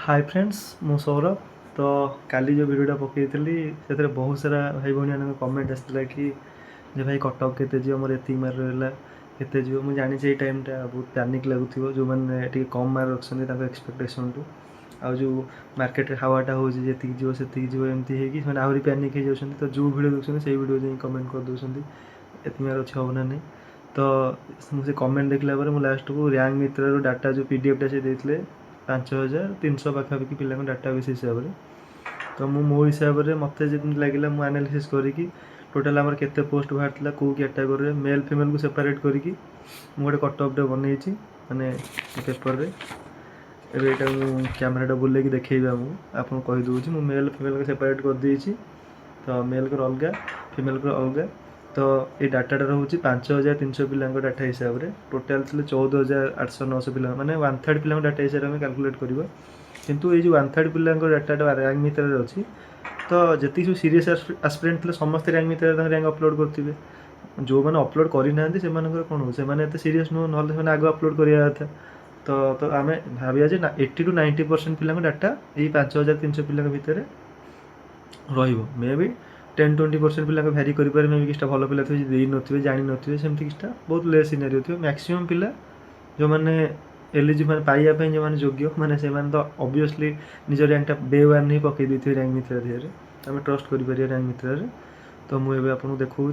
Hi friends मु सौरभ। तो काली जो भिडियोटा पकईली से बहुत सारा भाई भाई मान कमेंट आसाला कि जे भाई कटअप केते जीव मोर एति मार्क रहा केते जीव मुझे जानी ये टाइमटा बहुत पैनिक लगुव जो मैंने कम मार्क रखते एक्सपेक्टेशन टू आ जो मार्केट हावाटा हो जी जीव से जीव एमती है आहरी पैनिक हो जाती तो जो भिड देखते से भिडियो जाए कमेंट कर दूसरी एति मार्क अच्छे हम ना नहीं। तो मुझे कमेंट देखला मुझे लास्ट को रैंक मित्र डाटा जो पीडीएफटा से देते 5300 पाखापाखि पिला डाटाबेस हिसाब से तो मो हिसाब से मत लगे मुझे एनालिसिस करी टोटाल आमर केते पोस्ट बाहर कौ कैटेगोरी मेल फिमेल को सेपरेट करी गोटे कटअपटे बनई माने पेपर रे एबे एटा कैमेराटा बुले देखा आपको कहीदे मुझे मेल फिमेल को सेपरेट कर देती तो मेल को अलग फिमेल को अलग। तो ये डाटाटा रोचे 5300 पिला डाटा हिसाब से टोटाल थे 14800 पिला माने 1/3 पिला डाटा हिसाब से कैलकुलेट करवा किंतु ये जो 1/3 पिला डाटा रैंक मित्र अच्छी तो जी सब सीरीयस एस्पिरेंट थे समस्त रैंक मित्र रैंक अपलोड करेंगे जो मैंने अपलोड करना कौन हो से सीरीयस नुह ना आगे अपलोड करवा था। तो आम भाविया 80 to 90% पिला डाटा ये 5300 पिला भितर रे भी 10-20% पिला भैरी करेंगे मे भी किसी भल पिला थे दे नथिबे जानी नथिबे सेमती किसी बहुत लेस सिनारियो थे मैक्सिमम पिला जो मैंने एलिजिबल पाइबापी जो मैंने योग्य मैंने से तो ऑब्वियसली निज रैंकटा डे वन ही पकई देते रैंक मित्र देहरे आम ट्रस्ट कर रैंक मित्र तो मुझे आपको देखा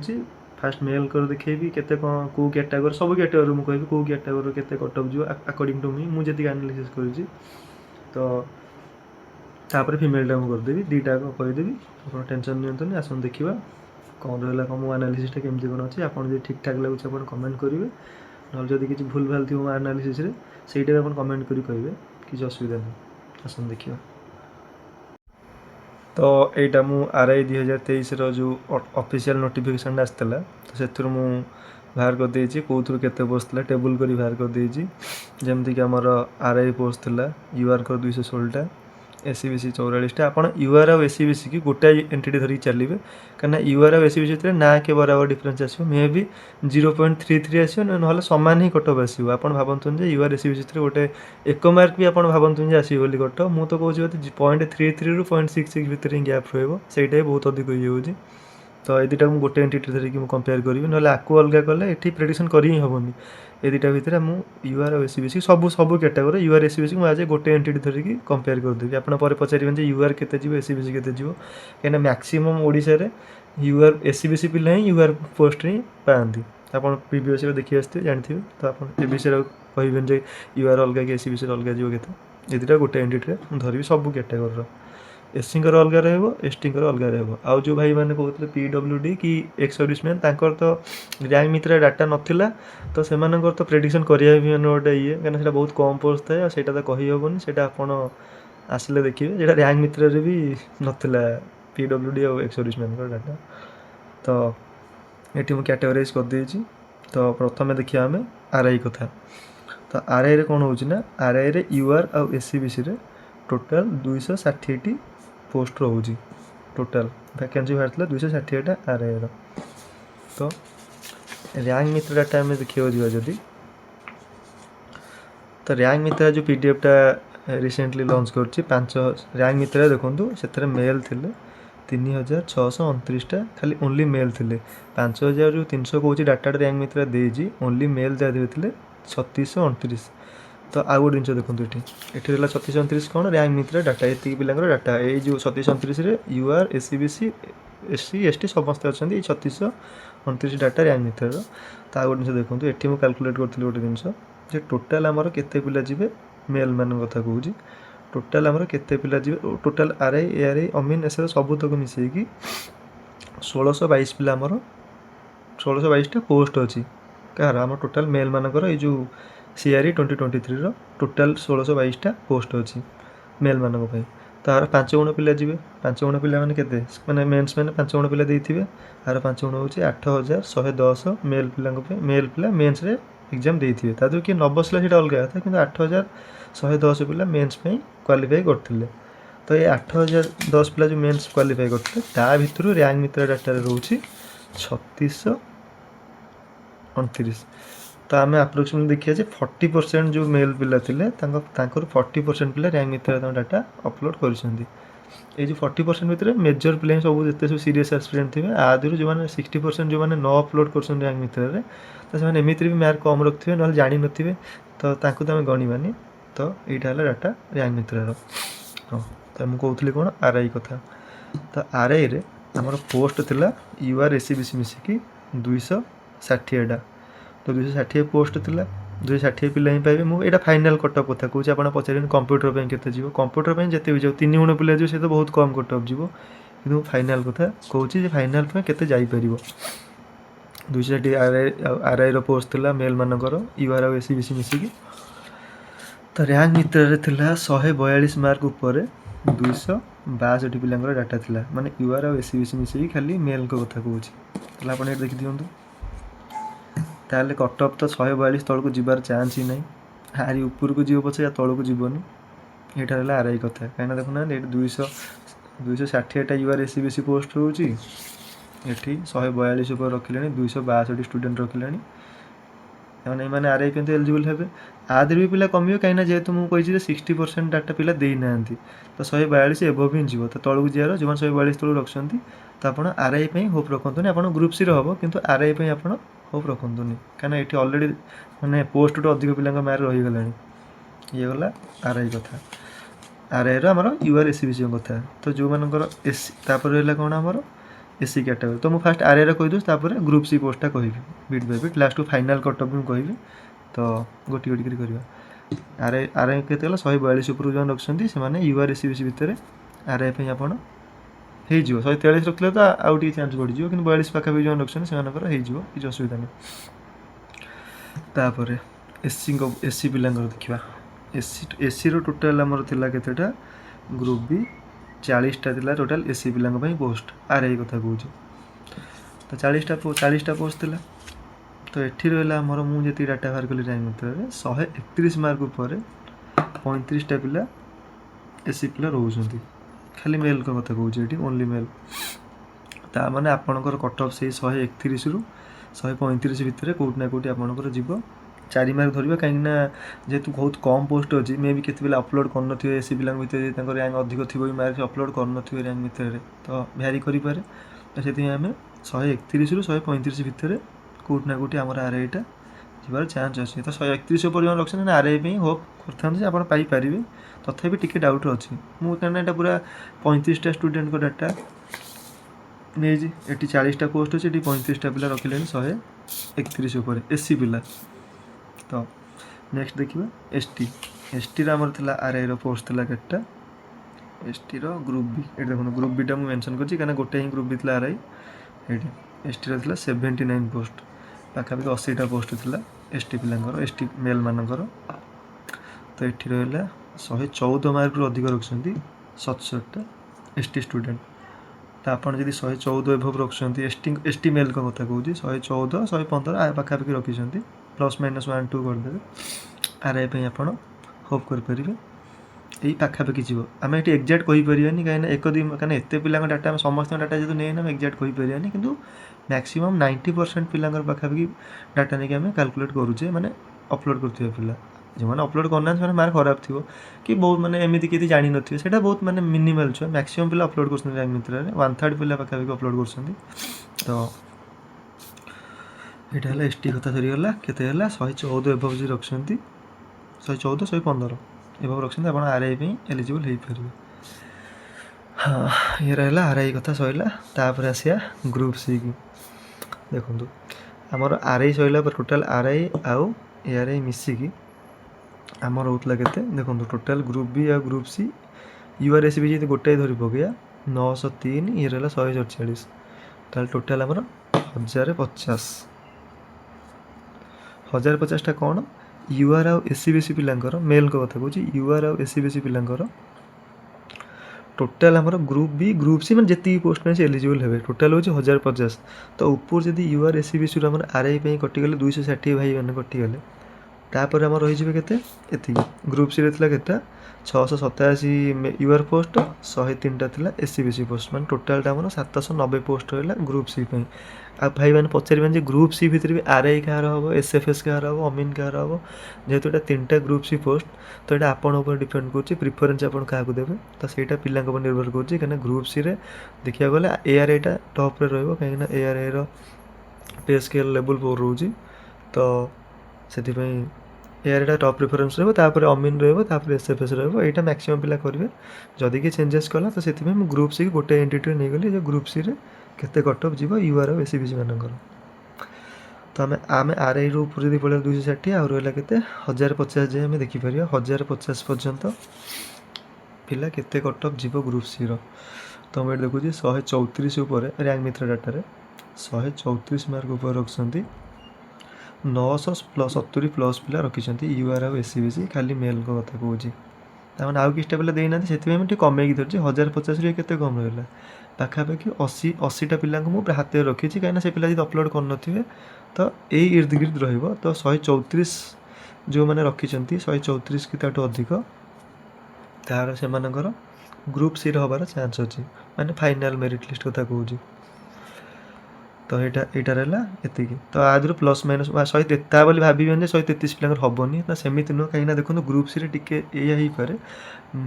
फास्ट मेल कर देखेबी केते कौ कैटेगोरी सब कैटेगोरी मुझे कहि कौ कैटेगोरी केते कटअप जो अकॉर्डिंग टू मी मुझे एनालिसिस करी तो तापर फिमेलटा मुझे करदेवी दीटा कहीदेवी आप टेंशन नहीं आसन देखा कौन रहा कौन मो एनालिसिस केमती कौन अच्छी आप ठीक ठाक लगुच आप कमेंट करेंगे ना जब किसी भूल भाल थी मो एनालिसिस से आप कमेंट करेंगे किसी असुविधा नहीं आसन देखा। तो यहाँ मु RI 2023 जो ऑफिशियल नोटिफिकेशन आसाला तो से बाहर कर देछि कौ थ्रु केते पोस्ट था टेबल करी बाहर कर देछि जमती कि आमर RI पोस्ट था UR कर 216टा SCBC 44टा आप UR और SCBC की गोटा एंटिटी धरिक चलिए कहीं UR और SCBC भितर ना के बराबर डिफरेन्स आसो मे भी 0.33 आसो ना सामान ही कटअप आसो आप भावतु UR SCBC भितर गोटे 1 मार्क भी आप भावतु आसो कटअप मुझे तो कौन 0.33 रू 0.66 भितर ही गैप रही बहुत अधिक हो तो ये दुटा गोटे एंटिटी धरिकी कंपेयर करी ना आपको अलग कले ये प्रेडिक्शन कर ही हेनी ये दुटा भितर मुझे UR और SCBC सब सब कैटेगोरी UR SCBC मुझे आज गोटे एंटिटी धरिकी कंपेयर करदेवी आप पचारे UR केते जीव SCBC केते जीव कहीं मैक्सिमम ओडिशा रे UR SCBC पिला ही UR पोस्ट ही पाती आप प्रीवियस देखी आसते जानते तो आप विषय कहे UR अलग कि SCBC अलग जीव के ये दुटा गोटे एंटिटी धरवी सब कैटेगोरी एससी अलग रही अलग रहा जो भाई मैंने कहते PWD कि एक्स सर्विसमैन तो रैंक मित्र डाटा नाला तो से तो प्रेडिक्शन करा भी मैंने गोटे ये कहीं बहुत कम पोस्ट थाए से तो कही हेनी से आसिले देखिए जो रैंक मित्र भी नाला PWD और एक्स सर्विसमैन डाटा तो ये मुझे कैटेगोराइज कर देछि। तो प्रथम देखिए आम RI कथा तो RI रे कौन होना RI रे UR और SCBC रे टोटाल 260टी पोस्ट रोचे टोटाल वैकेंसी बाहर 260टा RI रो। तो रैंक मित्र डाटा आम देखा जदि तो रैंक मित्र जो पीडीएफटा रिसेंटली लॉन्च कर 5 रैंक मित्र देखूँ से मेल थे 3629टा खाली ओनली मेल थे 5300 कौन डाटा रैंक मित्र देजी ओनली मेल थे 3629 तो आउ गोटे जिन देखो ये रहा 3629 कौन रैंक मित्र डाटा ये पिला डाटा ये जो 3629 UR SCBC SC ST समस्त अच्छा 3629 डाटा रैंक मित्र तो आउ गोटे जिन देखो ये मुझे कैलकुलेट करी गोटे जिन टोटाल आमर केते पिला जीवे मेल मान कथा कहूँ टोटाल आमर केते पिला जीवे टोटाल RI ARI अमीन एस सबूतक मिसेकी 1622 पिला आमर 1622टा पोस्ट अच्छी कहार आम टोटाल मेल मानकर ये जो CRE 2023 टोटाल 1622टा पोस्ट अच्छी मेल मानी तार 5 गुण पिला जीवे 5 गुण पिला मैंने केते मैंने मेन्स मैंने 5 गुण पिला देइथिबे आर 5 गुण होची 8110 मेल पिला मेल पिला मेन्स रे एग्जाम देइथिबे तादर कि न बसला सेटा अलग था कि 8110 पिला मेन्स पे क्वालिफाई करथिले तो ये 8010 पिला जो मेन्स क्वालिफाई करथिले ता भितरु रैंक मित्र डाटा रे रहउची 3629 तो आम आप्रोक्सीमेटली देखिए जे 40% जो मेल पिला थे 40% पिला रैंक मित्र डाटा अपलोड कर जो 40% भितर मेजर पिला सब जिते सब सीरीयस एस्पिरेंट थे आदि जो 60% जो मैंने न अपलोड कर रैंक मित्र तो से एमती भी मार्क कम रखिए ना जानी नथिबे तो ताकू तो आम गणवानी तो यहाँ है डाटा रैंक मित्र हाँ तो मुझे कहूली कौन आरआई कथा तो आरआई रे आमर पोस्ट थिला यूआर एसीबीसी मिसिकी 260टा तो 260 पोस्ट थिला 260 पिला ही पाइबे मुझे यहाँ फाइनाल कटअप कथा कौच आप पचारे कंप्यूटर पर केते जीव कंप्यूटर पर जिते भी जाओ 3 गुण पिला जो तो बहुत कम कटअप जीव कि फाइनाल कथा कौच फाइनाल केते जापर 260 आरआई पोस्ट थिला मेल मानकर यूआर और एसीबीसी मिसिकी तो रैंक मित्र थिला 142 मार्क उपर 262 पिला डाटा थिला माने यूआर और एसीबीसी मिसिकी खाली मेल को कथा कौच आप देखी दिखाँ ताले कटअप तो 142 तौक जीवार चान्स ही नहीं हारी ऊपर को जीव पचे या तौक जीवन यहाँ है आरआई कथा कहीं देखुना ये 260टा यूआर एसीबीसी पोस्ट रोचे ये 142 उपर रखिले 262 स्टूडेंट रखिले मैंने आरआई पे एलिजिबल हे आदि भी पिला कम कहीं जेहतु मुझे 60% डाटा पिला देना तो 142 एबव ही जीव तो तौक जीवार जो 142 तौक रखुच्च तो आप आरआई होप रखुनि आप ग्रुप सी हम कि आरआई आप होप रखुनि कहीं ये अलरेडी मैंने पोस्ट टू अधिक पिला मार्क रहीगला ये गला आरआई कथा आरआई रमर यूआर एसीबीसी कथा तो जो मानकर एसी रहा कौन आमर एसी कैटेगरी तो मुझे फास्ट आरआई कहीदे ग्रुप सी पोस्टा कहि bit by bit last final cutoff भी कहि तो गोटी गोटी कर आरआई आरआई के 142 उपर जो रखुच्च से यूआर एसीबीसी भितर आरआई पे आप हो 143 रखिले तो आउ टे चान्स बढ़ कि 42 पाखापी जो रखुच्च से किसी असुविधा नहीं तापर एसी पिला देखा एसी टोटाल आमर थिला केतेटा ग्रुप बी 40टा थिला टोटाल एसी पिला पोस्ट आरआई कथा कहूँ तो 40टा पोस्ट थिला तो ये रहा आमर मुझे डाटा बाहर कली रैंक मित्र 131 मार्क उपर 35टा पिला एसी पिला रोच खाली मेल का कथा कहूँ ये ओनली मेल ता माने आपणकर कटअप से 131 रु 135 भितर कौटना कौटी आपणकर जीव 4 मार्क धरवा कहीं जेहेतु बहुत कम पोस्ट अच्छी मे भी केते अपलोड कर एसी पिला भितर रैंक अधिक थी मार्क अपलोड कर रैंक भितर तो भ्यारी करें तो से आम 131 रु 135 भितर कौटना कौटी आम आरआईटा जीवार चान्स अच्छी तो 131 उपर जो रखते हैं आरआई होप करते आप पाइपर तथापि टिके डाउट अच्छी मुझे यहाँ पूरा 35टा स्टूडेंट को डाटा नहीं ये 40टा पोस्ट अच्छे 35टा पिला रखिले 131 उपर एसी पिला तो नेक्स्ट देखिए एसटी आमर थिला आरआई पोस्ट थिला केटा एसटी ग्रुप बी ये देखो ग्रुप बीटा मुझे मेंशन करछि कहीं गोटे ही ग्रुप बी थिला आरआई ये एसटी थिला 79 पोस्ट पाखापाखि 80टा पोस्ट थिला एसटी पिलांकर एसटी मेल मानकर तो ये रहा 114 मार्क रू अधिक रखुच्च 67टा एसटी स्टूडेंट तो आप 114 एभव रखुच्च एसटी मेल का कथा कहूँ 114 115 पाखापाखि रखी प्लस माइनस 1 2 करदे आरआई पे आप होप करेंगे यही पाखापाखि जीव आम ये एक्जाक्ट कहीपरानी कहीं एक दिन कहीं एत पिला डाटा समस्त डाटा जो नहीं आम एक्जाक्ट कहीपरानी कि मैक्सिमम 90% पिला पाखापाखि डाटा नहीं आम कैलकुलेट करुचे माने अपलोड करते पिला जो मैंने अपलोड करना से मार्क खराब थी कि बहुत माने एमती किसी जानी नथिबे सेटा बहुत माने मिनिमल छुआ मैक्सिमम पिला अपलोड कर रैंक मित्र 1/3 पिला पाखापाखि अपलोड कर तो यहाँ है एसटी कथा सरीगला केते 114 एभव जी रखुच्च 114 115 एभव रखुच्च आप आरआई पे एलिजिबल हो पारे हाँ ये रहा आरआई कथा सैला तापर आसिया ग्रुप सी की देखो आमर आरआई सैला टोटाल आरआई आउ एआरआई मिसिकी आमर होता के देखो टोटाल ग्रुप बी आ ग्रुप सी यूआर एसीबीसी जी गोटाए धरी पकड़ा 903 ये रहा 147 ताल टोटाल आमर 1050टा कौन यूआर आउ एसीबीसी पिलांकर मेल को कथा कहूँ यूआर आउ एसीबीसी पिलांकर टोटाल आमर ग्रुप सी मैंने जी पोस्ट में एलिजिबल हे टोटाल हूँ 1050 तो ऊपर जब यूआर एसीबीसी आम आरआई पे कटिगले 260 भाई मैंने कटिगले तापर आम रही एति ग्रुप सी के 687 यूआर पोस्ट 103टा एसीबीसी पोस्ट मान टोटाल आम 790 पोस्ट रहा ग्रुप सी ଭାଇମାନେ ପଚାରିବେନି ଯେ ଗ୍ରୁପ୍ ସି ଭିତରେ ବି ଆର୍ ଆଇ କାହାର ହେବ, SFS କାହାର ହେବ, ଅମିନ୍ କାହାର ହେବ। ଯେହେତୁ ଏଇଟା 3ଟା ଗ୍ରୁପ୍ ସି ପୋଷ୍ଟ, ତ ଏଇଟା ଆପଣଙ୍କ ଉପରେ ଡିପେଣ୍ଡ କରୁଛି ପ୍ରିଫରେନ୍ସ ଆପଣ କାହାକୁ ଦେବେ। ତ ସେଇଟା ପିଲାଙ୍କ ଉପରେ ନିର୍ଭର କରୁଛି, କାହିଁକିନା ଗ୍ରୁପ୍ ସିରେ ଦେଖିବାକୁ ଗଲେ ARIଟା ଟପ୍ରେ ରହିବ, କାହିଁକିନା ARIର ପେ ସ୍କେଲ୍ ଲେବୁଲ୍ 4 ରହୁଛି। ତ ସେଥିପାଇଁ ARIଟା ଟପ୍ ପ୍ରିଫରେନ୍ସ ରହିବ, ତାପରେ ଅମିନ୍ ରହିବ, ତାପରେ SFS ରହିବ। ଏଇଟା ମ୍ୟାକ୍ସିମମ୍ ପିଲା କରିବେ। ଯଦି କିଏ ଚେଞ୍ଜେସ୍ କଲା ତ ସେଥିପାଇଁ ମୁଁ ଗ୍ରୁପ୍ ସି ଗୋଟେ ଏଣ୍ଟିଟିରେ ନେଇଗଲି ଯେ ଗ୍ରୁପ୍ ସିରେ କେତେ କଟ୍ ଅଫ୍ ଯିବ UR ଆଉ SCBC ମାନଙ୍କର। ତ ଆମେ RIରୁ ଉପରେ ଯଦି ପଳେଇବା 260, ଆଉ ରହିଲା କେତେ 1050 ଯାଏଁ ଆମେ ଦେଖିପାରିବା। 1050 ପର୍ଯ୍ୟନ୍ତ ପିଲା କେତେ କଟ୍ ଅଫ୍ ଯିବ ଗ୍ରୁପ୍ ସିର। ତ ମୁଁ ଏଠି ଦେଖୁଛି 134 ଉପରେ ର୍ୟାଙ୍କ ମିତ୍ର ଡାଟାରେ 134 ମାର୍କ ଉପରେ ରଖିଛନ୍ତି। 970+ ପିଲା ରଖିଛନ୍ତି UR ଆଉ SCBC, ଖାଲି ମେଲ୍ଙ୍କ କଥା କହୁଛି। ତାମାନେ ଆଉ କିଛିଟା ପିଲା ଦେଇନାହାନ୍ତି, ସେଥିପାଇଁ ମୁଁ ଟିକେ କମେଇକି ଧରିଛି। 1050ରୁ କେତେ କମ୍ ରହିଲା, ପାଖାପାଖି 80ଟା ପିଲାଙ୍କୁ ମୁଁ ହାତରେ ରଖିଛି, କାହିଁକିନା ସେ ପିଲା ଯଦି ଅପଲୋଡ଼ କରିନଥିବେ ତ ଏଇ ଇର୍ଦ ଗିର୍ଦ ରହିବ। ତ 134 ଯେଉଁମାନେ ରଖିଛନ୍ତି, 134 କି ତାଠୁ ଅଧିକ, ତାହାର ସେମାନଙ୍କର ଗ୍ରୁପ୍ ସିରେ ହେବାର ଚାନ୍ସ ଅଛି, ମାନେ ଫାଇନାଲ୍ ମେରିଟ୍ ଲିଷ୍ଟ କଥା କହୁଛି। ତ ଏଇଟା ରହିଲା ଏତିକି। ତ ଆ ଦେହରୁ ପ୍ଲସ୍ ମାଇନସ୍ ତା ବୋଲି ଭାବିବେନି ଯେ 133 ପିଲାଙ୍କର ହେବନି ନା, ସେମିତି ନୁହଁ। କାହିଁକିନା ଦେଖନ୍ତୁ ଗ୍ରୁପ୍ ସିରେ ଟିକେ ଏଇଆ ହେଇପାରେ,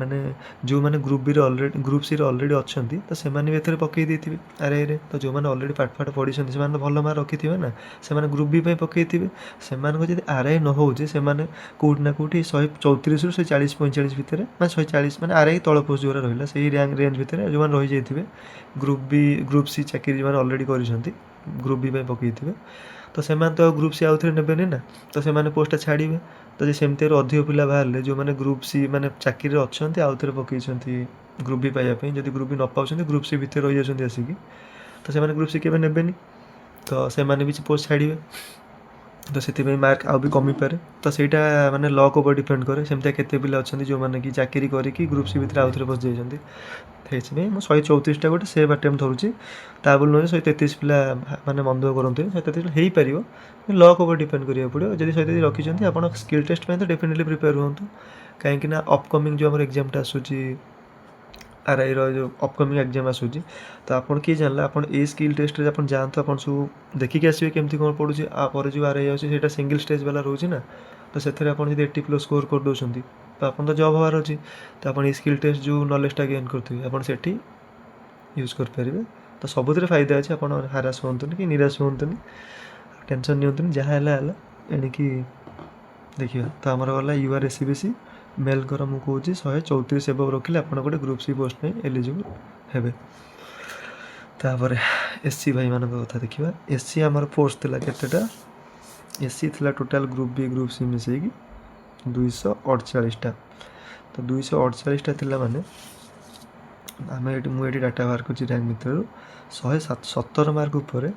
ମାନେ ଯେଉଁମାନେ ଗ୍ରୁପ୍ ସିରେ ଅଲରେଡ଼ି ଅଛନ୍ତି ତ ସେମାନେ ବି ଏଥିରେ ପକାଇ ଦେଇଥିବେ RIରେ। ତ ଯେଉଁମାନେ ଅଲରେଡ଼ି ପାଠ ପଢ଼ିଛନ୍ତି ସେମାନେ ତ ଭଲ ମାର୍କ ରଖିଥିବେ ନା, ସେମାନେ ଗ୍ରୁପ୍ ବି ପାଇଁ ପକାଇଥିବେ। ସେମାନଙ୍କୁ ଯଦି RI ନ ହେଉଛି, ସେମାନେ କେଉଁଠି ନା କେଉଁଠି 134ରୁ 140-145 ଭିତରେ, ମାନେ 140 ମାନେ RI ତଳ ପୋଷ୍ଟ ଯେଉଁଗୁଡ଼ା ରହିଲା ସେଇ ରେଞ୍ଜ ଭିତରେ ଯେଉଁମାନେ ରହିଯାଇଥିବେ, ଗ୍ରୁପ୍ ସି ଚାକିରି ଯେଉଁମାନେ ଅଲରେଡ଼ି କରିଛନ୍ତି, ଗ୍ରୁପ୍ ବି ପାଇଁ ପକାଇଥିବେ, ତ ସେମାନେ ତ ଆଉ ଗ୍ରୁପ୍ ସି ଆଉଥରେ ନେବେନି ନା, ତ ସେମାନେ ପୋଷ୍ଟଟା ଛାଡ଼ିବେ। ତ ଯେ ସେମିତିରୁ ଅଧିକ ପିଲା ବାହାରିଲେ, ଯେଉଁମାନେ ଗ୍ରୁପ୍ ସି ମାନେ ଚାକିରିରେ ଅଛନ୍ତି ଆଉଥରେ ପକାଇଛନ୍ତି ଗ୍ରୁପ୍ ବି ପାଇବା ପାଇଁ, ଯଦି ଗ୍ରୁପ୍ ବି ନ ପାଉଛନ୍ତି ଗ୍ରୁପ୍ ସି ଭିତରେ ରହିଯାଉଛନ୍ତି ଆସିକି, ତ ସେମାନେ ଗ୍ରୁପ୍ ସି କେବେ ନେବେନି, ତ ସେମାନେ ବି ପୋଷ୍ଟ ଛାଡ଼ିବେ। ତ ସେଥିପାଇଁ ମାର୍କ ଆଉ ବି କମିପାରେ। ତ ସେଇଟା ମାନେ ଲକ୍ ଉପରେ ଡିପେଣ୍ଡ କରେ। ସେମିତିଆ କେତେ ପିଲା ଅଛନ୍ତି ଯେଉଁମାନେ କି ଚାକିରି କରିକି ଗ୍ରୁପ୍ ସି ଭିତରେ ଆଉଥରେ ପଶିଯାଇଛନ୍ତି। ସେଇଥିପାଇଁ ମୁଁ 134ଟା ଗୋଟେ ସେଭ୍ ଆଟେମ୍ପ୍ଟ ଧରୁଛି। ତା ବୋଲି ନୁହେଁ 133 ପିଲା ମାନେ ମନ ଦୁଃଖ କରନ୍ତୁନି, 133 ହେଇପାରିବ, ଲକ୍ ଉପରେ ଡିପେଣ୍ଡ କରିବାକୁ ପଡ଼ିବ। ଯଦି 133 ରଖିଛନ୍ତି, ଆପଣ ସ୍କିଲ୍ ଟେଷ୍ଟ ପାଇଁ ତ ଡେଫିନେଟଲି ପ୍ରିପେୟାର ହୁଅନ୍ତୁ, କାହିଁକିନା ଅପକମିଂ ଯେଉଁ ଆମର ଏକ୍ଜାମ୍ଟା ଆସୁଛି RIର ଯେଉଁ ଅପକମିଂ ଏକ୍ଜାମ୍ ଆସୁଛି, ତ ଆପଣ କିଏ ଜାଣିଲା, ଆପଣ ଏଇ ସ୍କିଲ୍ ଟେଷ୍ଟରେ ଆପଣ ଯାଆନ୍ତୁ, ଆପଣ ସବୁ ଦେଖିକି ଆସିବେ କେମିତି କ'ଣ ପଡ଼ୁଛି। ପରେ ଯେଉଁ RI ଆସୁଛି ସେଇଟା ସିଙ୍ଗଲ୍ ଷ୍ଟେଜ୍ ବାଲା ରହୁଛି ନା, ତ ସେଥିରେ ଆପଣ ଯଦି 80+ ସ୍କୋର୍ କରିଦେଉଛନ୍ତି ତ ଆପଣ ତ ଜବ୍ ହେବାର ଅଛି। ତ ଆପଣ ଏଇ ସ୍କିଲ୍ ଟେଷ୍ଟ ଯେଉଁ ନଲେଜ୍ଟା ଗେନ୍ କରିଥିବେ ଆପଣ ସେଠି ୟୁଜ୍ କରିପାରିବେ। ତ ସବୁଥିରେ ଫାଇଦା ଅଛି, ଆପଣ ହାରାସ ହୁଅନ୍ତୁନି କି ନିରାଶ ହୁଅନ୍ତୁନି, ଟେନସନ୍ ନିଅନ୍ତୁନି, ଯାହା ହେଲା ଏଣିକି ଦେଖିବା। ତ ଆମର ଗଲା UR SCBC ମେଲ୍ଙ୍କର ମୁଁ କହୁଛି 134 ଏବଭ୍ ରଖିଲେ ଆପଣ ଗୋଟେ ଗ୍ରୁପ୍ ସି ପୋଷ୍ଟ ପାଇଁ ଏଲିଜିବୁଲ୍ ହେବେ। ତାପରେ SC ଭାଇମାନଙ୍କ କଥା ଦେଖିବା। SC ଆମର ପୋଷ୍ଟ ଥିଲା କେତେଟା, SC ଥିଲା total group B group C ମିଶେଇକି 248ଟା। ତ 248ଟା ଥିଲା, ମାନେ ମୁଁ ଏଠି ଡାଟା ବାହାର କରୁଛି ର୍ୟାଙ୍କ ଭିତରୁ 117 ମାର୍କ ଉପରେ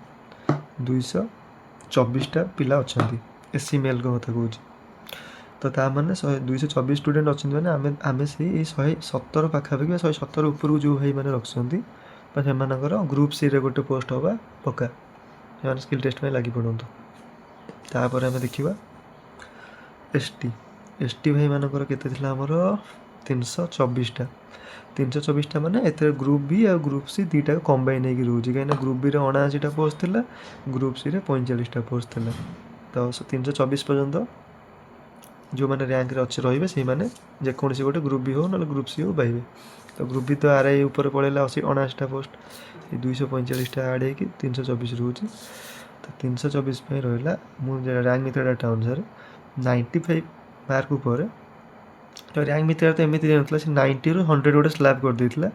224ଟା ପିଲା ଅଛନ୍ତି, SC ମେଲ୍ଙ୍କ କଥା କହୁଛି। ତ ତା ମାନେ 224 ଷ୍ଟୁଡେଣ୍ଟ ଅଛନ୍ତି, ମାନେ ଆମେ ସେଇ 117 ପାଖାପାଖି ବା 117 ଉପରକୁ ଯେଉଁ ଭାଇମାନେ ରଖିଛନ୍ତି ବା ସେମାନଙ୍କର ଗ୍ରୁପ୍ ସିରେ ଗୋଟେ ପୋଷ୍ଟ ହେବା ପକ୍କା, ସେମାନେ ସ୍କିଲ୍ ଟେଷ୍ଟ ପାଇଁ ଲାଗି ପଡ଼ନ୍ତୁ। ତାପରେ ଆମେ ଦେଖିବା ST ଭାଇମାନଙ୍କର କେତେ ଥିଲା, ଆମର 324ଟା। 324ଟା ମାନେ ଏଥିରେ ଗ୍ରୁପ୍ ବି ଆଉ ଗ୍ରୁପ୍ ସି ଦୁଇଟାକୁ କମ୍ବାଇନ୍ ହେଇକି ରହୁଛି, କାହିଁକିନା ଗ୍ରୁପ୍ ବିରେ 79ଟା ପୋଷ୍ଟ ଥିଲା, ଗ୍ରୁପ୍ ସିରେ 45ଟା ପୋଷ୍ଟ ଥିଲା। ତ 324 ପର୍ଯ୍ୟନ୍ତ ଯେଉଁମାନେ ର୍ୟାଙ୍କରେ ରହିବେ ସେଇମାନେ ଯେକୌଣସି ଗୋଟେ ଗ୍ରୁପ୍ ବି ହେଉ ନହେଲେ ଗ୍ରୁପ୍ ସି ହେଉ ପାଇବେ। ତ ଗ୍ରୁପ୍ ବି ତ RI ଉପରେ ପଳେଇଲା 79ଟା ପୋଷ୍ଟ, ସେଇ 245ଟା ଆଡ଼୍ ହେଇକି 324 ରହୁଛି। ତ 324 ପାଇଁ ରହିଲା, ମୁଁ ର୍ୟାଙ୍କ ମିତ୍ର ଡାଟା ଅନୁସାରେ 95 ମାର୍କ ଉପରେ, ତ ର୍ୟାଙ୍କ ମିତ୍ରରେ ତ ଏମିତି ଦେଇନଥିଲା, ସେ 90ରୁ 100 ଗୋଟେ ସ୍ଲାବ୍ କରିଦେଇଥିଲା।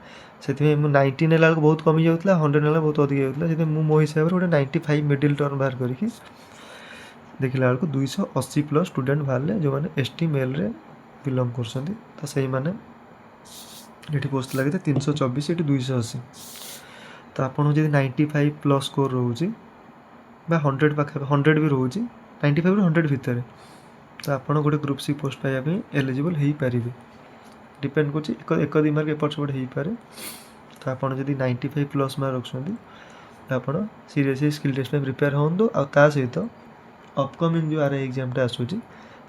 ସେଥିପାଇଁ ମୁଁ 90 ନେଲା ବେଳକୁ ବହୁତ କମି ଯାଉଥିଲା, 100 ନେଲା ବହୁତ ଅଧିକ ଯାଉଥିଲା। ସେଥିପାଇଁ ମୁଁ ମୋ ହିସାବରେ ଗୋଟେ 95 ମିଡ଼ିଲ୍ ଟର୍ମ ବାହାର କରିକି ଦେଖିଲା ବେଳକୁ 280+ ଷ୍ଟୁଡେଣ୍ଟ ବାହାରିଲେ, ଯେଉଁମାନେ ST ମେଲ୍ରେ ବିଲଙ୍ଗ କରୁଛନ୍ତି। ତ ସେଇମାନେ ଏଠି ପୋଷ୍ଟ ଲାଗିଥାଏ 324, ଏଠି 280। ତ ଆପଣଙ୍କୁ ଯଦି 95+ ସ୍କୋର୍ ରହୁଛି ବା 100 ପାଖାପାଖି, 100 ବି ରହୁଛି, 95ରୁ 100 ଭିତରେ, ତ ଆପଣ ଗୋଟେ ଗ୍ରୁପ୍ ସି ପୋଷ୍ଟ ପାଇବା ପାଇଁ ଏଲିଜିବୁଲ୍ ହେଇପାରିବେ। ଡିପେଣ୍ଡ କରୁଛି, ଏକ ଦୁଇ ମାର୍କ ଏପଟ ସେପଟ ହେଇପାରେ। ତ ଆପଣ ଯଦି 95+ ମାର୍କ ରଖୁଛନ୍ତି ତ ଆପଣ ସିରିୟସ୍ଲି ସ୍କିଲ୍ ଟେଷ୍ଟ ପାଇଁ ପ୍ରିପେୟାର ହୁଅନ୍ତୁ। ଆଉ ତା ସହିତ ଅପକମିଂ ଯେଉଁ RI ଏକ୍ଜାମ୍ଟା ଆସୁଛି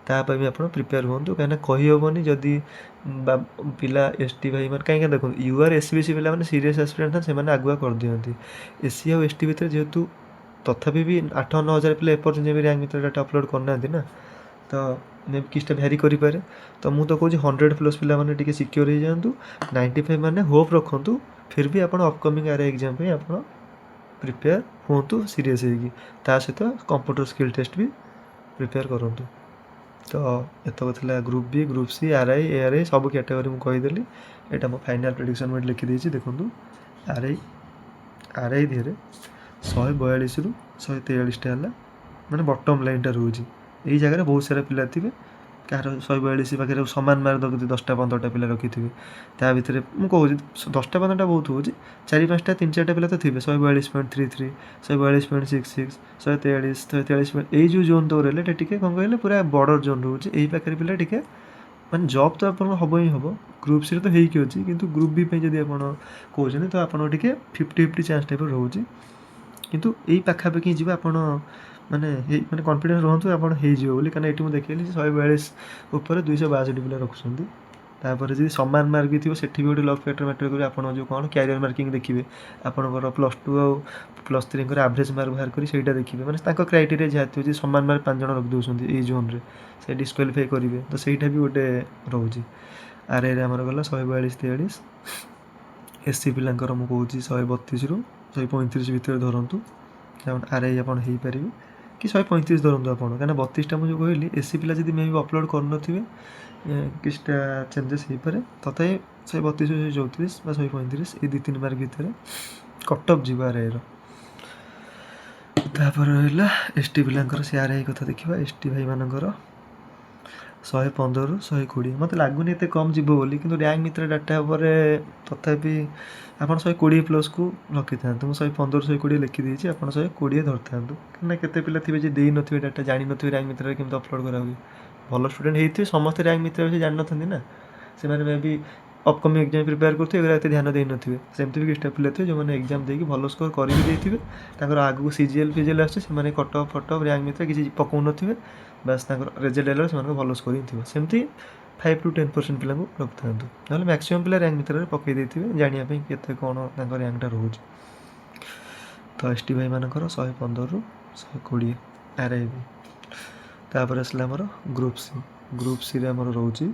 ତା ପାଇଁ ବି ଆପଣ ପ୍ରିପେୟାର ହୁଅନ୍ତୁ, କାହିଁକିନା କହିହେବନି ଯଦି ପିଲା ST ଭାଇମାନେ, କାହିଁକିନା ଦେଖନ୍ତୁ UR SCBC ପିଲାମାନେ ସିରିୟସ୍ ଆସ୍ପିରାଣ୍ଟ ଥାନ୍ତି, ସେମାନେ ଆଗୁଆ କରିଦିଅନ୍ତି। SC ଆଉ ST ଭିତରେ ଯେହେତୁ ତଥାପି ବି 8-9 ହଜାର ପିଲା ଏପର୍ଯ୍ୟନ୍ତ ବି ର୍ୟାଙ୍କ ଭିତରେ ଡାଟା ଅପଲୋଡ଼ କରିନାହାନ୍ତି ନା, ତ ମେ ବି କିଛିଟା ଭ୍ୟାରି କରିପାରେ। ତ ମୁଁ ତ କହୁଛି 100+ ପିଲାମାନେ ଟିକେ ସିକ୍योର ହେଇଯାଆନ୍ତୁ, 95 ମାନେ ହୋପ୍ ରଖନ୍ତୁ, ଫିର୍ ବି ଆପଣ ଅପକମିଂ ଆର ଏକ୍ଜାମ୍ ପାଇଁ ଆପଣ ପ୍ରିପେୟାର ହୁଅନ୍ତୁ ସିରିୟସ୍ ହେଇକି। ତା ସହିତ କମ୍ପ୍ୟୁଟର ସ୍କିଲ୍ ଟେଷ୍ଟ ବି ପ୍ରିପେୟାର କରନ୍ତୁ। ତ ଏତକ ଥିଲା group B, group C, RI, ARI ସବୁ କ୍ୟାଟେଗୋରୀ ମୁଁ କହିଦେଲି। ଏଇଟା ମୋ ଫାଇନାଲ୍ ପ୍ରେଡ଼ିକ୍ସନ୍ ମୁଁ ଏଠି ଲେଖିଦେଇଛି ଦେଖନ୍ତୁ। ଆର୍ଆଇ ଧିଅରେ 142ରୁ 143ଟା ହେଲା ମାନେ ବଟମ୍ ଲାଇନ୍ଟା ରହୁଛି। ଏଇ ଜାଗାରେ ବହୁତ ସାରା ପିଲା ଥିବେ, କାହାର 142 ପାଖରେ ସମାନ ମାର୍କ ରଖିଥିବେ, 10ଟା-15ଟା ପିଲା ରଖିଥିବେ। ତା ଭିତରେ ମୁଁ କହୁଛି 10ଟା-15ଟା ବହୁତ ହେଉଛି, 4-5ଟା 3-4ଟା ପିଲା ତ ଥିବେ 142.33, 142.66, 143, 143, ଏଇ ଯେଉଁ ଜୋନ୍ ତକ ରହିଲେ ଏଇଟା ଟିକେ କ'ଣ କହିଲେ ପୁରା ବର୍ଡ଼ର ଜୋନ୍ ରହୁଛି। ଏଇ ପାଖରେ ପିଲା ଟିକେ ମାନେ ଜବ୍ ତ ଆପଣଙ୍କ ହେବ ହିଁ ହେବ, ଗ୍ରୁପ୍ ସିରେ ତ ହେଇକି ଅଛି, କିନ୍ତୁ ଗ୍ରୁପ୍ ବି ପାଇଁ ଯଦି ଆପଣ କହୁଛନ୍ତି ତ ଆପଣଙ୍କ ଟିକେ 50-50 ଚାନ୍ସ ଟାଇପ୍ର ରହୁଛି। କିନ୍ତୁ ଏଇ ପାଖାପାଖି ଯିବେ ଆପଣ, ମାନେ କନଫିଡେନ୍ସ ରୁହନ୍ତୁ ଆପଣ ହେଇଯିବ ବୋଲି, କାରଣ ଏଠି ମୁଁ ଦେଖେଇଲି 142 ଉପରେ 262 ପିଲା ରଖୁଛନ୍ତି। ତାପରେ ଯଦି ସମାନ ମାର୍କ ବି ଥିବ ସେଠି ବି ଗୋଟେ ଲକ୍ ଫ୍ୟାକ୍ଟର ମ୍ୟାଟର କରିବ। ଆପଣ ଯେଉଁ କ'ଣ କ୍ୟାରିୟର ମାର୍କିଂ ଦେଖିବେ, ଆପଣଙ୍କର +2 ଆଉ +3ଙ୍କର ଆଭରେଜ୍ ମାର୍କ ବାହାର କରି ସେଇଟା ଦେଖିବେ, ମାନେ ତାଙ୍କ କ୍ରାଇଟେରିଆ ଯାହା ଥିବ, ଯଦି ସମାନ ମାର୍କ 5 ଜଣ ରଖିଦେଉଛନ୍ତି ଏଇ ଜୋନ୍ରେ, ସେ ଡିସ୍କ୍ୱାଲିଫାଇ କରିବେ, ତ ସେଇଟା ବି ଗୋଟେ ରହୁଛି। ଆର୍ଆଇରେ ଆମର ଗଲା 142-43। ଏସ୍ସି ପିଲାଙ୍କର ମୁଁ କହୁଛି 132ରୁ 135 ଭିତରେ ଧରନ୍ତୁ, କାରଣ ଆର୍ଆଇ ଆପଣ ହେଇପାରିବେ, କି 135 ଧରନ୍ତୁ ଆପଣ, କାହିଁକିନା 32ଟା ମୁଁ ଯେଉଁ କହିଲି ଏସ୍ସି ପିଲା ଯଦି ମେ ବି ଅପଲୋଡ଼ କରିନଥିବେ କିଛିଟା ଚେଞ୍ଜେସ୍ ହେଇପାରେ। ତଥାପି 132, 134 ବା 135 ଏଇ 2-3 ମାର୍କ ଭିତରେ କଟଅଫ୍ ଯିବ ଆର୍ଆଇର। ତାପରେ ରହିଲା ଏସ୍ଟି ପିଲାଙ୍କର, ସେ ଆର୍ଆଇ କଥା ଦେଖିବା। ଏସ୍ଟି ଭାଇମାନଙ୍କର 115ରୁ 120, ମୋତେ ଲାଗୁନି ଏତେ କମ୍ ଯିବ ବୋଲି, କିନ୍ତୁ ର୍ୟାଙ୍କ ଭିତରେ ଡାଟା ଉପରେ ତଥାପି ଆପଣ 120+କୁ ରଖିଥାନ୍ତୁ। ମୁଁ 115ରୁ 120 ଲେଖିଦେଇଛି, ଆପଣ 120 ଧରିଥାନ୍ତୁ, କାହିଁକିନା କେତେ ପିଲା ଥିବେ ଯେ ଦେଇନଥିବେ ଡାଟା, ଜାଣିନଥିବେ ର୍ୟାଙ୍କ ଭିତରେ କେମିତି ଅପଲୋଡ଼ କରାହୁଏ। ଭଲ ଷ୍ଟୁଡେଣ୍ଟ ହେଇଥିବେ, ସମସ୍ତେ ର୍ୟାଙ୍କ ଭିତରେ ସେ ଜାଣିନଥାନ୍ତି ନା, ସେମାନେ ମେ ବି ଅପକମିଂ ଏକ୍ଜାମ୍ ପ୍ରିପେୟାର କରୁଥିବେ, ଏଗୁଡ଼ା ଏତେ ଧ୍ୟାନ ଦେଇନଥିବେ। ସେମିତି ବି କିଛିଟା ପିଲା ଥିବେ ଯେଉଁମାନେ ଏକ୍ଜାମ୍ ଦେଇକି ଭଲ ସ୍କୋର କରିକି ଦେଇଥିବେ, ତାଙ୍କର ଆଗକୁ ସିଜିଏଲ୍ ଆସୁଛି, ସେମାନେ କଟଅଫ୍ ର୍ୟାଙ୍କ ଭିତରେ କିଛି ପକାଉନଥିବେ, ବାସ୍ ତାଙ୍କର ରେଜଲ୍ଟ ହେଲା ସେମାନଙ୍କ ଭଲ ସ୍କୋରିଂ ଥିବ। ସେମିତି 5-10% ପିଲାଙ୍କୁ ରଖିଥାନ୍ତୁ, ନହେଲେ ମ୍ୟାକ୍ସିମମ୍ ପିଲା ର୍ୟାଙ୍କ ଭିତରେ ପକାଇ ଦେଇଥିବେ, ଜାଣିବା ପାଇଁ କେତେ କ'ଣ ତାଙ୍କ ର୍ୟାଙ୍କଟା ରହୁଛି। ତ ଏସ୍ଟି ଭାଇମାନଙ୍କର 115ରୁ 120 ଆର୍ଆଇ ବି। ତାପରେ ଆସିଲା ଆମର ଗ୍ରୁପ୍ ସି। ଗ୍ରୁପ୍ ସିରେ ଆମର ରହୁଛି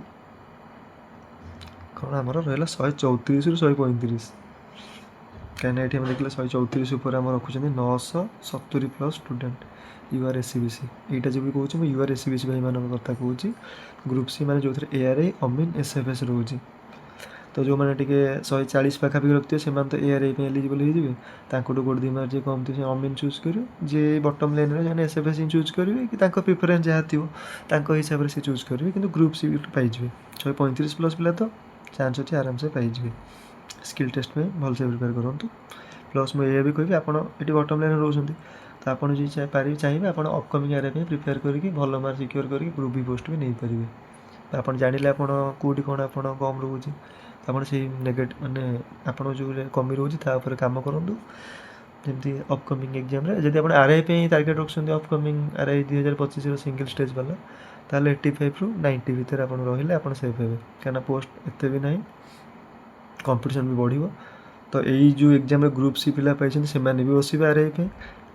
କ'ଣ, ଆମର ରହିଲା 134ରୁ 135, କାହିଁକିନା ଏଠି ଆମେ ଦେଖିଲେ 134 ଉପରେ ଆମର ରଖୁଛନ୍ତି 970+ ଷ୍ଟୁଡେଣ୍ଟ URSCBC। ଏଇଟା ଯେଉଁ ବି କହୁଛି ମୁଁ URSCBC ଭାଇମାନଙ୍କ କଥା କହୁଛି। ଗ୍ରୁପ୍ ସି ମାନେ ଯେଉଁଥିରେ ଏଆର୍ଆଇ, ଅମିନ୍, SFS ରହୁଛି। ତ ଯେଉଁମାନେ ଟିକେ 140 ପାଖାପାଖି ରଖିଥିବେ ସେମାନେ ତ ଏଆର୍ଆଇ ପାଇଁ ଏଲିଜିବଲ୍ ହେଇଯିବେ, ତାଙ୍କଠୁ ଗୋଟେ 2 ମାର୍କ ଯିଏ କମ୍ ଥିବ ସେ ଅମିନ୍ ଚୁଜ୍ କରିବେ, ଯିଏ ବଟମ୍ ଲାଇନ୍ରେ ସେମାନେ SFS ହିଁ ଚୁଜ୍ କରିବେ, କି ତାଙ୍କ ପ୍ରିଫରେନ୍ସ ଯାହା ଥିବ ତାଙ୍କ ହିସାବରେ ସେ ଚୁଜ୍ କରିବେ, କିନ୍ତୁ ଗ୍ରୁପ୍ ସି ପାଇଯିବେ। 135+ ପିଲା ତ ଚାନ୍ସ ଅଛି ଆରାମସେ ପାଇଯିବେ। ସ୍କିଲ୍ ଟେଷ୍ଟ ପାଇଁ ଭଲସେ ପ୍ରିପେୟାର କରନ୍ତୁ। ପ୍ଲସ୍ ମୁଁ ଏଇଆ ବି କହିବି, ଆପଣ ଏଠି ବଟମ୍ ଲାଇନ୍ରେ ରହୁଛନ୍ତି, ତ ଆପଣ ଯଦି ଚାହିଁବେ ଆପଣ ଅପକମିଂ ଆର୍ଆଇ ପାଇଁ ପ୍ରିପେୟାର କରିକି ଭଲ ମାର୍କ ସିକ୍ୟୁର କରିକି ଗ୍ରୁପ୍ ବି ପୋଷ୍ଟ ବି ନେଇପାରିବେ। ଆପଣ ଜାଣିଲେ ଆପଣ କେଉଁଠି କ'ଣ ଆପଣ କମ୍ ରହୁଛି, ଆପଣ ସେଇ ମାନେ ଆପଣ ଯେଉଁ କମି ରହୁଛି ତା ଉପରେ କାମ କରନ୍ତୁ। ଯେମିତି ଅପକମିଂ ଏକ୍ଜାମ୍ରେ ଯଦି ଆପଣ ଆର୍ଆଇ ପାଇଁ ଟାର୍ଗେଟ୍ ରଖୁଛନ୍ତି, ଅପକମିଂ ଆର୍ଆଇ 2025ର ସିଙ୍ଗଲ୍ ଷ୍ଟେଜ୍ ବାଲା, ତାହେଲେ 85ରୁ 90 ଭିତରେ ଆପଣ ରହିଲେ ଆପଣ ସେଫ୍ ହେବେ, କାହିଁକିନା ପୋଷ୍ଟ ଏତେ ବି ନାହିଁ, କମ୍ପିଟିସନ୍ ବି ବଢ଼ିବ। ତ ଏଇ ଯେଉଁ ଏକ୍ଜାମ୍ରେ ଗ୍ରୁପ୍ ସି ପିଲା ପାଇଛନ୍ତି ସେମାନେ ବି ବସିବେ ଆର୍ଆଇ ପାଇଁ,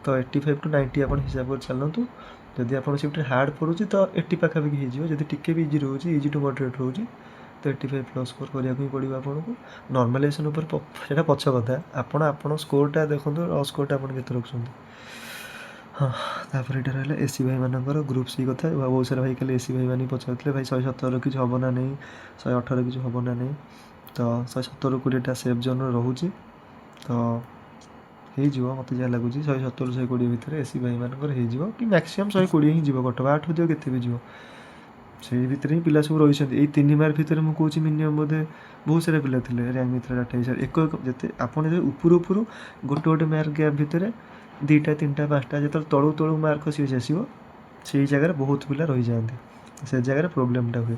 ତ 85ରୁ 90 ଆପଣ ହିସାବ କରି ଚାଲନ୍ତୁ। ଯଦି ଆପଣ ସେଠି ହାର୍ଡ଼ ପଡ଼ୁଛି ତ 80 ପାଖାପାଖି ହେଇଯିବ, ଯଦି ଟିକେ ବି ଇଜି ରହୁଛି, ଇଜି ଟୁ ମଡରେଟ୍ ରହୁଛି, ତ 85+ ସ୍କୋର୍ କରିବାକୁ ହିଁ ପଡ଼ିବ ଆପଣଙ୍କୁ। ନର୍ମାଲାଇଜେସନ୍ ଉପରେ ସେଇଟା ପଛ କଥା, ଆପଣ ସ୍କୋର୍ଟା ଦେଖନ୍ତୁ, ସ୍କୋର୍ଟା ଆପଣ କେତେ ରଖୁଛନ୍ତି। ହଁ, ତାପରେ ଏଇଟା ରହିଲା ଏସି ଭାଇମାନଙ୍କର ଗ୍ରୁପ୍ ସି କଥା। ବହୁତ ସାରା ଭାଇ ଖାଲି ଏସି ଭାଇମାନେ ପଚାରୁଥିଲେ, ଭାଇ 117 କିଛି ହେବ ନା ନାହିଁ, 118 କିଛି ହେବ ନା ନାହିଁ। ତ 117ରୁ 20ଟା ସେଫ୍ ଜୋନ୍ରେ ରହୁଛି, ତ ହେଇଯିବ ମୋତେ ଯାହା ଲାଗୁଛି 117ରୁ 120 ଭିତରେ ଏସି ଭାଇମାନଙ୍କର ହେଇଯିବ, କି ମ୍ୟାକ୍ସିମମ୍ 120 ହିଁ ଯିବ କଟଅଫ୍, 8 ଦିଅ କେତେ ବି ଯିବ, ସେଇ ଭିତରେ ହିଁ ପିଲା ସବୁ ରହିଛନ୍ତି। ଏଇ 3 ମାର୍କ ଭିତରେ ମୁଁ କହୁଛି ମିନିମମ୍ ବୋଧେ ବହୁତ ସାରା ପିଲା ଥିଲେ ର୍ୟାଙ୍କ ଭିତରେ ଡାଟା ହିସାବରେ, ଯେତେ ଆପଣ ଯଦି ଉପରୁ ଗୋଟେ ମାର୍କ ଗ୍ୟାପ୍ ଭିତରେ 2ଟା 3ଟା 5ଟା ଯେତେବେଳେ ତଳୁ ମାର୍କ ଖସି ଆସିବ, ସେଇ ଜାଗାରେ ବହୁତ ପିଲା ରହିଯାଆନ୍ତି, ସେ ଜାଗାରେ ପ୍ରୋବ୍ଲେମ୍ଟା ହୁଏ।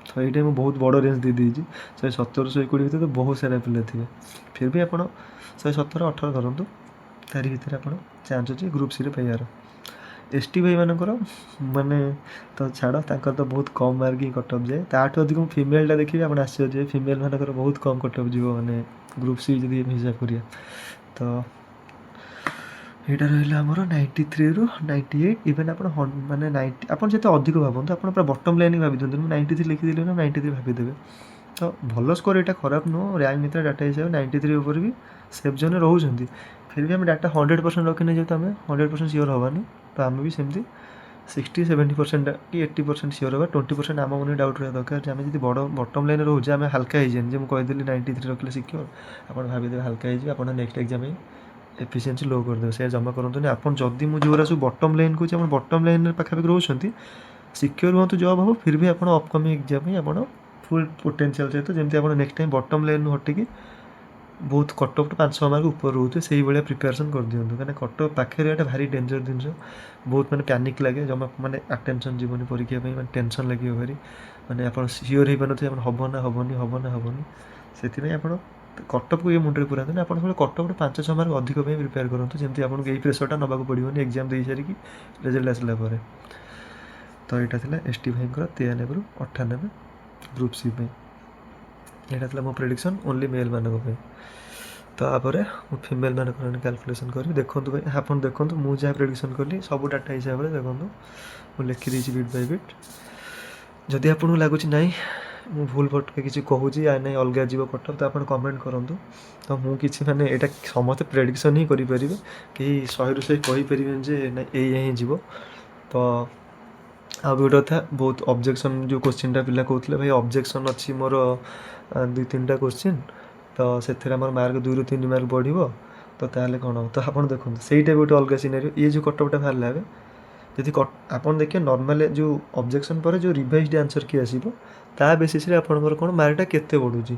ତ ଏଇଟା ମୁଁ ବହୁତ ବଡ଼ ରେଞ୍ଜ ଦେଇଦେଇଛି, 117ରୁ 120 ଭିତରେ ତ ବହୁତ ସାରା ପିଲା ଥିବେ, ଫିର୍ ବି ଆପଣ 117-18 ଧରନ୍ତୁ, ତାରି ଭିତରେ ଆପଣ ଚାନ୍ସ ଅଛି ଗ୍ରୁପ୍ ସିରେ ପାଇବାର। ଏସ୍ଟି ଭାଇମାନଙ୍କର ମାନେ ତ ଛାଡ଼, ତାଙ୍କର ତ ବହୁତ କମ୍ ମାର୍କ ହିଁ କଟଅଫ୍ ଯାଏ, ତାଠୁ ଅଧିକ ମୁଁ ଫିମେଲ୍ଟା ଦେଖିବି ଆପଣ ଆଶ୍ଚର୍ଯ୍ୟ ହେବେ, ଫିମେଲ୍ ମାନଙ୍କର ବହୁତ କମ୍ କଟଅଫ୍ ଯିବ, ମାନେ ଗ୍ରୁପ୍ ସି ଯଦି ହିସାବ କରିବା। ତ ଏଇଟା ରହିଲା ଆମର 93 ରୁ 98 ଇଭେନ୍ ଆପଣ ମାନେ 90 ଆପଣ ଯେତେ ଅଧିକ ଭାବନ୍ତୁ ଆପଣ ପୁରା ବଟମ୍ ଲାଇନ୍ ଭାବି ଦିଅନ୍ତୁ ମୁଁ 93 ଲେଖିଦେଲି ନା 93 ଭାବିଦେବେ ତ ଭଲ ସ୍କୋର ଏଇଟା ଖରାପ ନୁହଁ ର୍ୟାଙ୍କ ଭିତରେ ଡାଟା ହିସାବରେ 93 ଉପରେ ବି ସେଫ୍ ଜୋନ୍ରେ ରହୁଛନ୍ତି ଫିର୍ ବି ଆମେ ଡାଟା 100% ରଖିନେ ଯେହେତୁ ଆମେ 100% ସିଓର ହେବାନି ତ ଆମେ ବି ସେମିତି 60-70% କି 80% ସିଓର ହେବା 20% ଆମ ମନରେ ଡାଉଟ୍ ରହିବା ଦରକାର ଯେ ଆମେ ଯଦି ବଡ଼ ବଟମ୍ ଲାଇନ୍ରେ ରହୁଛେ ଆମେ ହାଲକା ହେଇଯିବାନି ଯେ ମୁଁ କହିଦେଲି 93 ରଖିଲେ ସିକ୍योର ଆପଣ ଭାବିଦେବେ ହାଲକା ହେଇଯିବେ ଆପଣ ନେକ୍ସଟ ଏକ୍ଜାମ୍ ପାଇଁ ଏଫିସିଏନ୍ସି ଲୋ କରିଦେବେ ସେ ଜମା କରନ୍ତୁନି ଆପଣ ଯଦି ମୁଁ ଯେଉଁଗୁରା ସବୁ ବଟମ୍ ଲାଇନ୍ କହୁଛି ଆପଣ ବଟମ୍ ଲାଇନ୍ରେ ପାଖାପାଖି ରହୁଛନ୍ତି ସିକ୍योର ହୁଅନ୍ତୁ ଜବ୍ ହେବ ଫିର୍ ବି ଆପଣ ଅପକମିଂ ଏକ୍ଜାମ୍ ପାଇଁ ଆପଣ ଫୁଲ୍ ପୋଟେନ୍ସିଆଲ୍ ସହିତ ଯେମିତି ଆପଣ ନେକ୍ସଟ ଟାଇମ୍ ବଟମ୍ ଲାଇନ୍ରୁ ହଟିକି ବହୁତ କଟଅଫ୍ଟୁ 5-6 ମାର୍କ ଉପରେ ରହୁଥିବେ ସେଇଭଳିଆ ପ୍ରିପାରେସନ୍ କରିଦିଅନ୍ତୁ କାହିଁକିନା କଟଅଫ୍ ପାଖରେ ଏଇଟା ଭାରି ଡେଞ୍ଜର ଜିନିଷ ବହୁତ ମାନେ ପ୍ୟାନିକ୍ ଲାଗେ ଜମା ମାନେ ଆଟେନସନ୍ ଯିବନି ପରୀକ୍ଷା ପାଇଁ ମାନେ ଟେନସନ୍ ଲାଗିବ ଭାରି ମାନେ ଆପଣ ସିଓର ହେଇପାରୁନଥିବେ ଆପଣ ହେବ ନା ହେବନି ସେଥିପାଇଁ ଆପଣ କଟଅଫ୍କୁ ଇଏ ମୁଣ୍ଡରେ ପୁରାନ୍ତୁନି ଆପଣ ସବୁବେଳେ କଟଅଫ୍ଟୁ 5-6 ମାର୍କ ଅଧିକ ପାଇଁ ପ୍ରିପେୟାର କରନ୍ତୁ ଯେମିତି ଆପଣଙ୍କୁ ଏଇ ପ୍ରେସରଟା ନେବାକୁ ପଡ଼ିବନି ଏକ୍ଜାମ୍ ଦେଇସାରିକି ରେଜଲ୍ଟ ଆସିଲା ପରେ ତ ଏଇଟା ଥିଲା ଏସ୍ ଟି ଭାଇଙ୍କର 93ରୁ 98 ଗ୍ରୁପ୍ ସି ପାଇଁ ଏଇଟା ଥିଲା ମୋ ପ୍ରେଡ଼ିକ୍ସନ୍ ଓନ୍ଲି ମେଲ୍ମାନଙ୍କ ପାଇଁ ତାପରେ ମୁଁ ଫିମେଲ୍ମାନଙ୍କର କ୍ୟାଲକୁଲେସନ୍ କରିବି ଦେଖନ୍ତୁ ଭାଇ ଆପଣ ଦେଖନ୍ତୁ ମୁଁ ଯାହା ପ୍ରେଡ଼ିକ୍ସନ୍ କଲି ସବୁ ଡାଟା ହିସାବରେ ଦେଖନ୍ତୁ ମୁଁ ଲେଖିଦେଇଛି ବିଟ୍ ବାଇ ବିଟ୍ ଯଦି ଆପଣଙ୍କୁ ଲାଗୁଛି ନାଇଁ ମୁଁ ଭୁଲ ଭଟକା କିଛି କହୁଛି ନାଇଁ ଅଲଗା ଯିବ କଟଅଫ୍ ତ ଆପଣ କମେଣ୍ଟ କରନ୍ତୁ ତ ମୁଁ କିଛି ମାନେ ଏଇଟା ସମସ୍ତେ ପ୍ରେଡ଼ିକ୍ସନ୍ ହିଁ କରିପାରିବେ କେହି 100ରୁ 100 କହିପାରିବେନି ଯେ ନାଇଁ ଏଇଆ ହିଁ ଯିବ ତ ଆଉ ବି ଗୋଟେ କଥା ବହୁତ ଅବଜେକ୍ସନ୍ ଯେଉଁ କୋଶ୍ଚିନ୍ଟା ପିଲା କହୁଥିଲେ ଭାଇ ଅବଜେକ୍ସନ୍ ଅଛି ମୋର 2-3ଟା କୋଶ୍ଚିନ୍ ତ ସେଥିରେ ଆମର ମାର୍କ 2ରୁ 3 ମାର୍କ ବଢ଼ିବ ତ ତାହେଲେ କ'ଣ ହେବ ତ ଆପଣ ଦେଖନ୍ତୁ ସେଇଟା ବି ଗୋଟେ ଅଲଗା ସିନାରିଓ ଇଏ ଯେଉଁ କଟଅଫ୍ଟା ବାହାରିଲା ଏବେ ଯଦି ଆପଣ ଦେଖିବେ ନର୍ମାଲି ଯେଉଁ ଅବଜେକ୍ସନ୍ ପରେ ଯେଉଁ ରିଭାଇଜ୍ଡ ଆନ୍ସର୍ କି ଆସିବ ତା ବେସିସ୍ରେ ଆପଣଙ୍କର କ'ଣ ମାର୍କଟା କେତେ ବଢ଼ୁଛି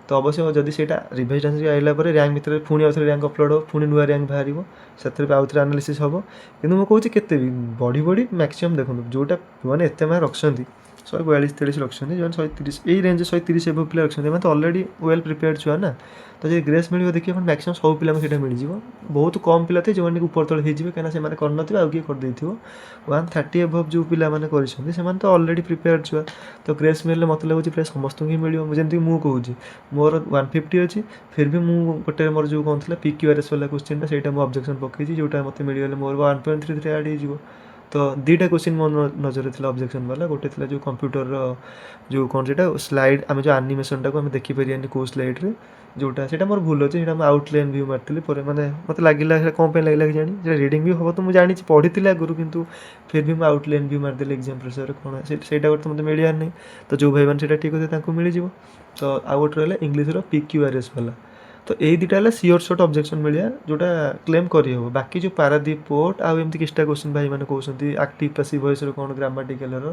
ତ ଅବଶ୍ୟ ଯଦି ସେଇଟା ରିଭାଇଜ୍ଡ ଆନ୍ସର୍ ଆଇଲା ପରେ ର୍ୟାଙ୍କ ଭିତରେ ପୁଣି ଆଉଥରେ ର୍ୟାଙ୍କ ଅପଲୋଡ଼ ହେବ ପୁଣି ନୂଆ ର୍ୟାଙ୍କ ବାହାରିବ ସେଥିରେ ବି ଆଉଥରେ ଆନାଲିସିସ୍ ହେବ କିନ୍ତୁ ମୁଁ କହୁଛି କେତେ ବି ବଢ଼ି ମ୍ୟାକ୍ସିମମ୍ ଦେଖନ୍ତୁ ଯେଉଁଟା ଯେଉଁମାନେ ଏତେ ମାର୍କ ରଖିଛନ୍ତି 142-143 ରଖିଛନ୍ତି ଯେଉଁମାନେ 130 ଏଇ ରେଞ୍ଜରେ 130 ଏଭବ ପିଲା ରଖିଛନ୍ତି ଏମାନେ ତ ଅଲରେଡ଼ି ୱେଲ୍ ପ୍ରିପେୟାର୍ଡ ଛୁଆ ନା ତ ଯଦି ଗ୍ରେସ୍ ମିଳିବ ଦେଖିବେ ଆପଣ ମ୍ୟାକ୍ସିମମ୍ ସବୁ ପିଲାଙ୍କୁ ସେଇଟା ମିଳିଯିବ ବହୁତ କମ୍ ପିଲା ଥିବେ ଯେଉଁମାନେ ଉପର ତଳେ ହେଇଯିବେ କାହିଁକିନା ସେମାନେ କରିନଥିବେ ଆଉ କିଏ କରିଦେଇଥିବ 130 ଏଭବ ଯେଉଁ ପିଲାମାନେ କରିଛନ୍ତି ସେମାନେ ତ ଅଲରେଡ଼ି ପ୍ରିପେୟାର୍ଡ ଛୁଆ ତ ଗ୍ରେସ୍ ମିଳିଲେ ମୋତେ ଲାଗୁଛି ପ୍ରାୟ ସମସ୍ତଙ୍କୁ ହିଁ ମିଳିବ ଯେମିତିକି ମୁଁ କହୁଛି ମୋର 150 ଅଛି ଫିର୍ ବି ମୁଁ ଗୋଟେ ମୋର ଯେଉଁ କ'ଣ ଥିଲା PQRS ବାଲା କୋଶ୍ଚିନ୍ଟା ସେଇଟା ମୁଁ ଅବଜେକ୍ସନ୍ ପକେଇଛି ଯେଉଁଟା ମୋତେ ମିଳିଗଲେ ମୋର 1.33 ଆଡ଼୍ ହେଇଯିବ ତ ଦୁଇଟା କୋଶ୍ଚିନ୍ ମୋ ନଜରରେ ଥିଲା ଅବଜେକ୍ସନ୍ ବାଲା ଗୋଟେ ଥିଲା ଯେଉଁ କମ୍ପ୍ୟୁଟରର ଯେଉଁ କ'ଣ ସେଇଟା ସ୍ଲାଇଡ୍ ଆମେ ଯେଉଁ ଆନିମେସନ୍ଟାକୁ ଆମେ ଦେଖିପାରିବାନି କେଉଁ ସ୍ଲାଇଡ଼୍ରେ ଯେଉଁଟା ସେଇଟା ମୋର ଭୁଲ ଅଛି ସେଇଟା ମୁଁ ଆଉଟଲାଇନ୍ ଭ୍ୟୁ ମାରିଥିଲି ପରେ ମାନେ ମୋତେ ଲାଗିଲା ସେଇଟା କ'ଣ ପାଇଁ ଲାଗିଲା କି ଜାଣି ସେଇଟା ରିଡ଼ିଂ ବି ହେବ ତ ମୁଁ ଜାଣିଛି ପଢ଼ିଥିଲି ଆଗରୁ କିନ୍ତୁ ଫିର୍ ବି ମୁଁ ଆଉଟଲାଇନ୍ ଭ୍ୟୁ ମାରିଦେଲି ଏକ୍ଜାମ୍ ପ୍ରେସର୍ରେ କ'ଣ ସେଇଟା ଗୋଟେ ମୋତେ ମିଳିବାର ନାହିଁ ତ ଯେଉଁ ଭାଇମାନେ ସେଇଟା ଠିକ୍ ଅଛି ତାଙ୍କୁ ମିଳିଯିବ ତ ଆଉ ଗୋଟେ ରହିଲା ଇଂଲିଶର PQRS ବାଲା ତ ଏଇ ଦୁଇଟା ହେଲା ସିଓର ସର୍ଟ ଅବଜେକ୍ସନ୍ ମିଳିବା ଯେଉଁଟା କ୍ଲେମ୍ କରିହେବ ବାକି ଯେଉଁ ପାରାଦୀପ ପୋର୍ଟ ଆଉ ଏମିତି କିଛିଟା କୋଶ୍ଚିନ୍ ଭାଇମାନେ କହୁଛନ୍ତି ଆକ୍ଟିଭ୍ ପାସିଭ୍ ଭଏସ୍ର କ'ଣ ଗ୍ରାମାଟିକାଲର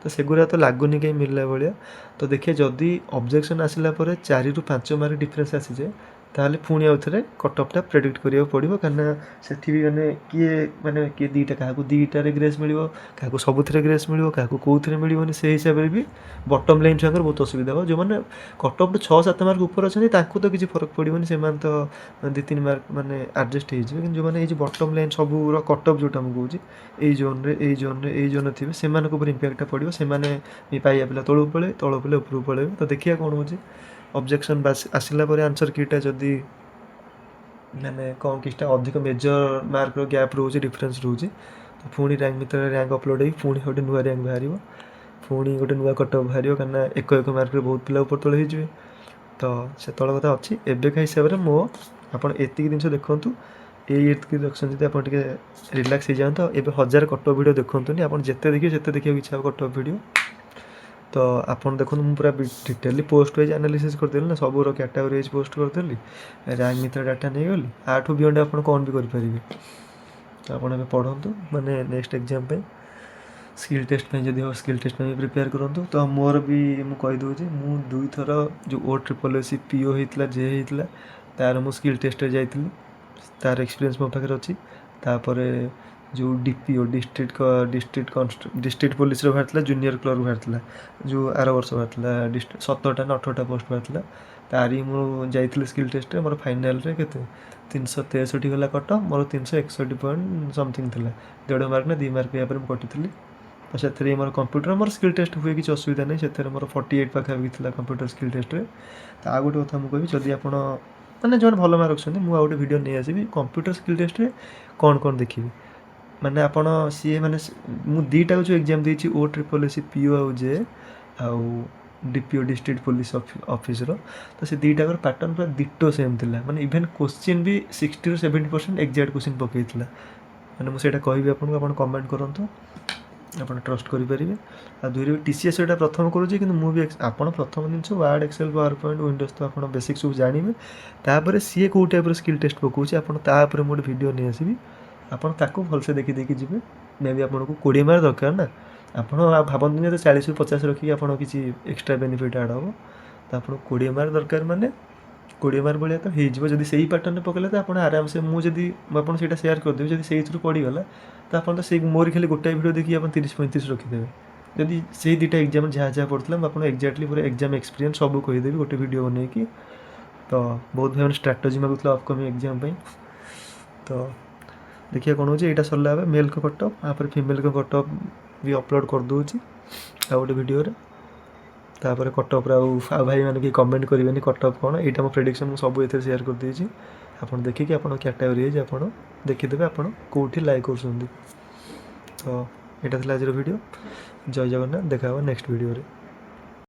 ତ ସେଗୁଡ଼ା ତ ଲାଗୁନି କାହିଁ ମିଳିଲା ଭଳିଆ ତ ଦେଖିବା ଯଦି ଅବଜେକ୍ସନ୍ ଆସିଲା ପରେ 4ରୁ 5 ମାର୍କ ଡିଫରେନ୍ସ ଆସିଯାଏ ତାହେଲେ ପୁଣି ଆଉଥରେ କଟଅଫ୍ଟା ପ୍ରେଡ଼ିକ୍ଟ କରିବାକୁ ପଡ଼ିବ କାହିଁକିନା ସେଠି ବି କିଏ ଦୁଇଟା କାହାକୁ 2ଟାରେ ଗ୍ରେସ୍ ମିଳିବ କାହାକୁ ସବୁଥିରେ ଗ୍ରେସ୍ ମିଳିବ କାହାକୁ କେଉଁଥିରେ ମିଳିବନି ସେଇ ହିସାବରେ ବି ବଟମ୍ ଲାଇନ୍ ଛୁଆଙ୍କର ବହୁତ ଅସୁବିଧା ହେବ ଯେଉଁମାନେ କଟଅଫ୍ରୁ 6-7 ମାର୍କ ଉପରେ ଅଛନ୍ତି ତାଙ୍କୁ ତ କିଛି ଫରକ ପଡ଼ିବନି ସେମାନେ ତ 2-3 ମାର୍କ ମାନେ ଆଡ଼ଜଷ୍ଟ ହେଇଯିବେ କିନ୍ତୁ ଯେଉଁମାନେ ଏଇ ଯେଉଁ ବଟମ୍ ଲାଇନ୍ ସବୁର କଟଅଫ୍ ଯେଉଁଟା ମୁଁ କହୁଛି ଏଇ ଜୋନ୍ରେ ଥିବେ ସେମାନଙ୍କ ଉପରେ ଇମ୍ପାକ୍ଟଟା ପଡ଼ିବ ସେମାନେ ବି ପାଇବା ପିଲା ତଳକୁ ପଳେଇବେ ତଳ ପିଲା ଉପରକୁ ପଳେଇବେ ତ ଦେଖିବା କ'ଣ ହେଉଛି ଅବଜେକ୍ସନ୍ ଆସିଲା ପରେ ଆନ୍ସର୍ କିଟା ଯଦି ମାନେ କ'ଣ କିଛିଟା ଅଧିକ ମେଜର ମାର୍କର ଗ୍ୟାପ୍ ରହୁଛି ଡିଫରେନ୍ସ ରହୁଛି ତ ପୁଣି ର୍ୟାଙ୍କ ଭିତରେ ର୍ୟାଙ୍କ ଅପଲୋଡ଼ ହେଇକି ପୁଣି ଗୋଟେ ନୂଆ ର୍ୟାଙ୍କ ବାହାରିବ ପୁଣି ଗୋଟେ ନୂଆ କଟଅଫ୍ ବାହାରିବ କାହିଁକିନା ଏକ ମାର୍କରେ ବହୁତ ପିଲା ଉପର ତଳେ ହେଇଯିବେ ତ ସେତେବେଳେ କଥା ଅଛି ଏବେକା ହିସାବରେ ଆପଣ ଏତିକି ଜିନିଷ ଦେଖନ୍ତୁ ଏତିକି ରଖିଛନ୍ତି ଯଦି ଆପଣ ଟିକେ ରିଲାକ୍ସ ହେଇଯାଆନ୍ତୁ ଏବେ 1000 କଟଅଫ୍ ଭିଡ଼ିଓ ଦେଖନ୍ତୁନି ଆପଣ ଯେତେ ଦେଖିବେ ସେତେ ଦେଖିବାକୁ ଇଚ୍ଛା ହେବ କଟଅଫ୍ ଭିଡ଼ିଓ ତ ଆପଣ ଦେଖନ୍ତୁ ମୁଁ ପୁରା ଡିଟେଲି ପୋଷ୍ଟ ୱାଇଜ୍ ଆନାଲିସିସ୍ କରିଦେଲି ନା ସବୁର କ୍ୟାଟାଗୋରୀ ୱାଇଜ୍ ପୋଷ୍ଟ କରିଦେଲି ର୍ୟାଙ୍କ ଭିତରେ ଡାଟା ନେଇଗଲି ଆଠୁ ବିୟଣ୍ଡ ଆପଣ କ'ଣ ବି କରିପାରିବେ ତ ଆପଣ ଏବେ ପଢ଼ନ୍ତୁ ମାନେ ନେକ୍ସଟ ଏକ୍ଜାମ୍ ପାଇଁ ସ୍କିଲ୍ ଟେଷ୍ଟ ପାଇଁ ଯଦି ହେବ ସ୍କିଲ୍ ଟେଷ୍ଟ ପାଇଁ ପ୍ରିପେୟାର କରନ୍ତୁ ତ ମୋର ବି ମୁଁ କହିଦେଉଛି ମୁଁ 2 ଥର ଯେଉଁ OSSC PO ହେଇଥିଲା ହେଇଥିଲା ତା'ର ମୁଁ ସ୍କିଲ୍ ଟେଷ୍ଟରେ ଯାଇଥିଲି ତା'ର ଏକ୍ସପିରିଏନ୍ସ ମୋ ପାଖରେ ଅଛି ତାପରେ ଯେଉଁ DPO ଡିଷ୍ଟ୍ରିକ୍ଟ ପୋଲିସର ବାହାରିଥିଲା ଜୁନିୟର କ୍ଲର୍କ ବାହାରିଥିଲା ଯେଉଁ ଆର ବର୍ଷ ବାହାରିଥିଲା 17ଟା ନା 18ଟା ପୋଷ୍ଟ ବାହାରିଥିଲା ତାରି ମୁଁ ଯାଇଥିଲି ସ୍କିଲ୍ ଟେଷ୍ଟରେ ମୋର ଫାଇନାଲ୍ରେ କେତେ 363 ଗଲା କଟଅଫ୍ ମୋର 361 ପଏଣ୍ଟ ସମଥିଙ୍ଗ ଥିଲା 1.5 ମାର୍କ ନା 2 ମାର୍କ ୟା ପରେ ମୁଁ କଟିଥିଲି ତ ସେଥିରେ ମୋର କମ୍ପ୍ୟୁଟର ମୋର ସ୍କିଲ୍ ଟେଷ୍ଟ ହୁଏ କିଛି ଅସୁବିଧା ନାହିଁ ସେଥିରେ ମୋର 48 ପାଖାପାଖି ଥିଲା କମ୍ପ୍ୟୁଟର ସ୍କିଲ୍ ଟେଷ୍ଟରେ ତ ଆଉ ଗୋଟେ କଥା ମୁଁ କହିବି ଯଦି ଆପଣ ମାନେ ଯେଉଁମାନେ ଭଲ ମାର୍କ ରଖୁଛନ୍ତି ମୁଁ ଆଉ ଗୋଟେ ଭିଡ଼ିଓ ନେଇ ଆସିବି କମ୍ପ୍ୟୁଟର ସ୍କିଲ୍ ଟେଷ୍ଟରେ କ'ଣ ଦେଖିବି। ମାନେ ଆପଣ ସିଏ ମାନେ ମୁଁ ଦୁଇଟାକୁ ଯେଉଁ ଏକ୍ଜାମ୍ ଦେଇଛି OSSC PO ଆଉ ଯେ ଆଉ DPO ଡିଷ୍ଟ୍ରିକ୍ଟ ପୋଲିସ ଅଫିସର, ତ ସେ ଦୁଇଟାକର ପାଟର୍ନ ପୁରା ଡିଟୋ ସେମ୍ ଥିଲା। ମାନେ ଇଭେନ୍ କୋଶ୍ଚିନ୍ ବି 60-70% ଏକ୍ଜାକ୍ଟ କୋଶ୍ଚିନ୍ ପକାଇଥିଲା। ମାନେ ମୁଁ ସେଇଟା କହିବି ଆପଣଙ୍କୁ, ଆପଣ କମେଣ୍ଟ କରନ୍ତୁ, ଆପଣ ଟ୍ରଷ୍ଟ କରିପାରିବେ। ଆଉ ଦୁଇରେ ବି TCS ଏଇଟା ପ୍ରଥମ କରୁଛି, କିନ୍ତୁ ମୁଁ ବି ଆପଣ ପ୍ରଥମ ଜିନିଷ Word Excel PowerPoint Windows ତ ଆପଣ ବେସିକ୍ ସବୁ ଜାଣିବେ। ତାପରେ ସିଏ କେଉଁ ଟାଇପ୍ର ସ୍କିଲ୍ ଟେଷ୍ଟ ପକାଉଛି ଆପଣ ତା ଉପରେ ମୁଁ ଗୋଟେ ଭିଡ଼ିଓ ନେଇ ଆସିବି, ଆପଣ ତାକୁ ଭଲସେ ଦେଖି ଦେଇକି ଯିବେ। ମେ ବି ଆପଣଙ୍କୁ 20 ମାର୍କ ଦରକାର ନା, ଆପଣ ଭାବନ୍ତୁନି ଯେ 40ରୁ 50 ରଖିକି ଆପଣ କିଛି ଏକ୍ସଟ୍ରା ବେନିଫିଟ୍ ଆଡ଼୍ ହେବ। ତ ଆପଣଙ୍କୁ 20 ମାର୍କ ଦରକାର, ମାନେ 20 ମାର୍କ ଭଳିଆ ତ ହେଇଯିବ। ଯଦି ସେଇ ପାଟର୍ନରେ ପକେଇଲେ ତ ଆପଣ ଆରାମସେ, ମୁଁ ଯଦି ଆପଣ ସେଇଟା ସେୟାର କରିଦେବି, ଯଦି ସେଇଥିରୁ ପଡ଼ିଗଲା ତ ଆପଣ ତ ସେଇ ମୋରି ଖାଲି ଗୋଟାଏ ଭିଡ଼ିଓ ଦେଖି ଆପଣ 30-35 ରଖିଦେବେ। ଯଦି ସେଇ ଦୁଇଟା ଏକ୍ଜାମ୍ ଯାହା ଯାହା ପଡ଼ିଥିଲା ମୁଁ ଆପଣଙ୍କୁ ଏକ୍ଜାକ୍ଟଲି ପୁରା ଏକ୍ଜାମ୍ ଏକ୍ସପିରିଏନ୍ସ ସବୁ କହିଦେବି ଗୋଟେ ଭିଡ଼ିଓ ବନେଇକି। ତ ବହୁତ ଭାଇ ଷ୍ଟ୍ରାଟେଜି ମାଗୁଥିଲା ଅପକମିଂ ଏକ୍ଜାମ୍ ପାଇଁ। ତ ଦେଖିବା କ'ଣ ହେଉଛି। ଏଇଟା ସରିଲା ଏବେ ମେଲ୍ଙ୍କ କଟଅଫ୍, ତାପରେ ଫିମେଲ୍ଙ୍କ କଟଅଫ୍ ବି ଅପଲୋଡ଼ କରିଦେଉଛି ଆଉ ଗୋଟେ ଭିଡ଼ିଓରେ। ତାପରେ କଟଅଫ୍ରେ ଆଉ ଭାଇମାନେ କେହି କମେଣ୍ଟ କରିବେନି କଟଅଫ୍ କ'ଣ, ଏଇଟା ମୋ ପ୍ରେଡ଼ିକ୍ସନ୍ ମୁଁ ସବୁ ଏଥିରେ ସେୟାର କରିଦେଇଛି। ଆପଣ ଦେଖିକି ଆପଣ କ୍ୟାଟାଗୋରୀ ୱାଇଜ୍ ଆପଣ ଦେଖିଦେବେ ଆପଣ କେଉଁଠି ଲାଇକ୍ କରୁଛନ୍ତି। ତ ଏଇଟା ଥିଲା ଆଜିର ଭିଡ଼ିଓ। ଜୟ ଜଗନ୍ନାଥ, ଦେଖା ହେବ ନେକ୍ସଟ ଭିଡ଼ିଓରେ।